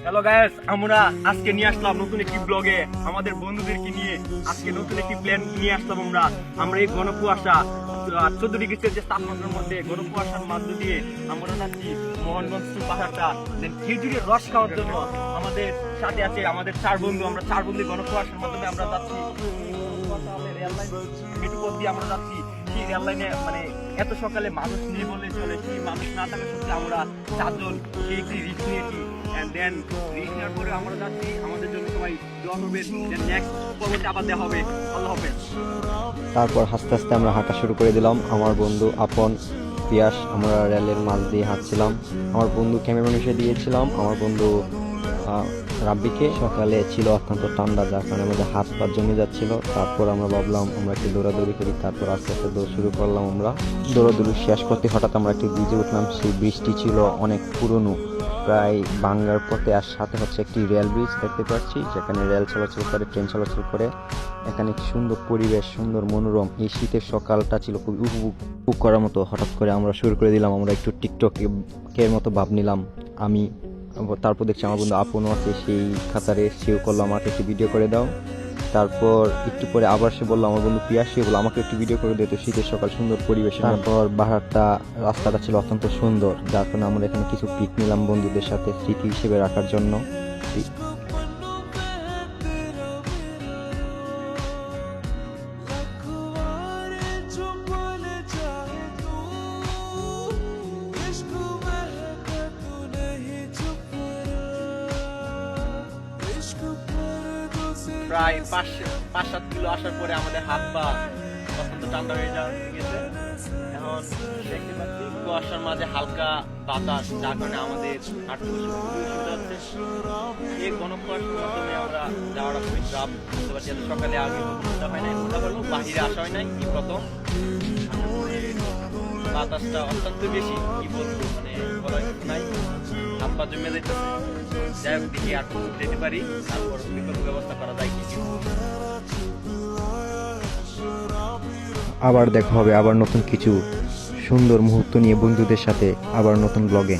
Hello guys, আমরা আজকে নিয়ে আসলাম নতুন একটি ব্লগে আমাদের বন্ধুদেরকে নিয়ে। আজকে নতুন একটি প্ল্যান নিয়ে আসলাম আমরা এই গণকুয়াশা 14 ডিগ্রি সেলসিয়াস তাপমাত্রার মধ্যে গণকুয়াশার মধ্য দিয়ে আমরা যাচ্ছি মোহনগঞ্জ পাহাড়টা খেজুরের রস খাওয়ার জন্য। আমাদের সাথে আছে আমাদের চার বন্ধু, আমরা চার বন্ধু গণকুয়াশার মাধ্যমে আমরা যাচ্ছি মেট্রোপথ দিয়ে আমরা যাচ্ছি। সেই রেল লাইনে মানে এত সকালে মানুষ নেই বলে চলে, সেই মানুষ না থাকা সত্ত্বে আমরা চারজন সেই একটি রিস্ক নিয়েছি। দেন রিস্ক নেওয়ার পরে আমরা যাচ্ছি, আমাদের জন্য সবাই দোয়া করবেন। দেন নেক্সট পর্বতে আবার দেখা হবে। আল্লাহ হাফেজ। তারপর আস্তে আস্তে আমরা হাঁটা শুরু করে দিলাম। আমার বন্ধু আপন, পিয়াস, আমরা রেলের মাঝ দিয়ে হাঁটছিলাম। আমার বন্ধু ক্যামেরন এসে দিয়েছিলাম আমার বন্ধু রাব্বিকে। সকালে ছিল অত্যন্ত ঠান্ডা, যার কারণে আমাদের হাত পা জমে যাচ্ছিল। তারপর আমরা ভাবলাম আমরা একটু দৌড়াদৌড়ি করি। তারপর আস্তে আস্তে দৌড় শুরু করলাম। আমরা দৌড়াদৌড়ি শেষ করতে হঠাৎ আমরা একটি ব্রিজে উঠলাম। সেই ব্রিজটি ছিল অনেক পুরনো, প্রায় ভাঙ্গার পথে। আর সাথে হচ্ছে একটি রেল ব্রিজ দেখতে পাচ্ছি, যেখানে রেল চলাচল করে, ট্রেন চলাচল করে। এখানে সুন্দর পরিবেশ, সুন্দর মনোরম। এই শীতের সকালটা ছিল খুব উপভোগ করার মতো। হঠাৎ করে আমরা শুরু করে দিলাম, আমরা একটু টিকটকের মতো ভাব নিলাম। তারপর দেখছি আমার বন্ধু আপনও আছে সেই খাতারে, সেও করলো আমাকে একটি ভিডিও করে দাও। তারপর একটু পরে আবার সে বললো আমার বন্ধু পিয়াস, সে বললো আমাকে একটু ভিডিও করে দিত। শীতের সকাল, সুন্দর পরিবেশ। তারপর রাস্তাটা ছিল অত্যন্ত সুন্দর, যার কারণে আমরা এখানে কিছু পিক নিলাম বন্ধুদের সাথে স্মৃতি হিসেবে রাখার জন্য। প্রায় 5-7 কিলো আসার পরে আমাদের হাত পা অত্যন্ত ঠান্ডা হয়ে গেছে। এখন দেখতে পাচ্ছি কুয়াশার মাঝে হালকা বাতাস, যার কারণে আমাদের হাঁটতে খুবই অসুবিধা হচ্ছে। এই গণকুয়াশার মাধ্যমে আমরা যাওয়াটা খুবই চাপ বুঝতে পারছি। এত সকালে আগে ওঠা হয় নাই, ওঠা হলো বাহিরে আসা হয় নাই, এই প্রথম। বাতাসটা অত্যন্ত বেশি, কি বলবো মানে বলার কিছু নাই। হাত পা জমে যাইতেছে। যাই হোক, দেখি আর যেতে পারি, তারপর বিকল্প ব্যবস্থা করা যায় কি। আবার দেখা হবে, আবার নতুন কিছু সুন্দর মুহূর্ত নিয়ে বন্ধুদের সাথে, আবার নতুন ব্লগে।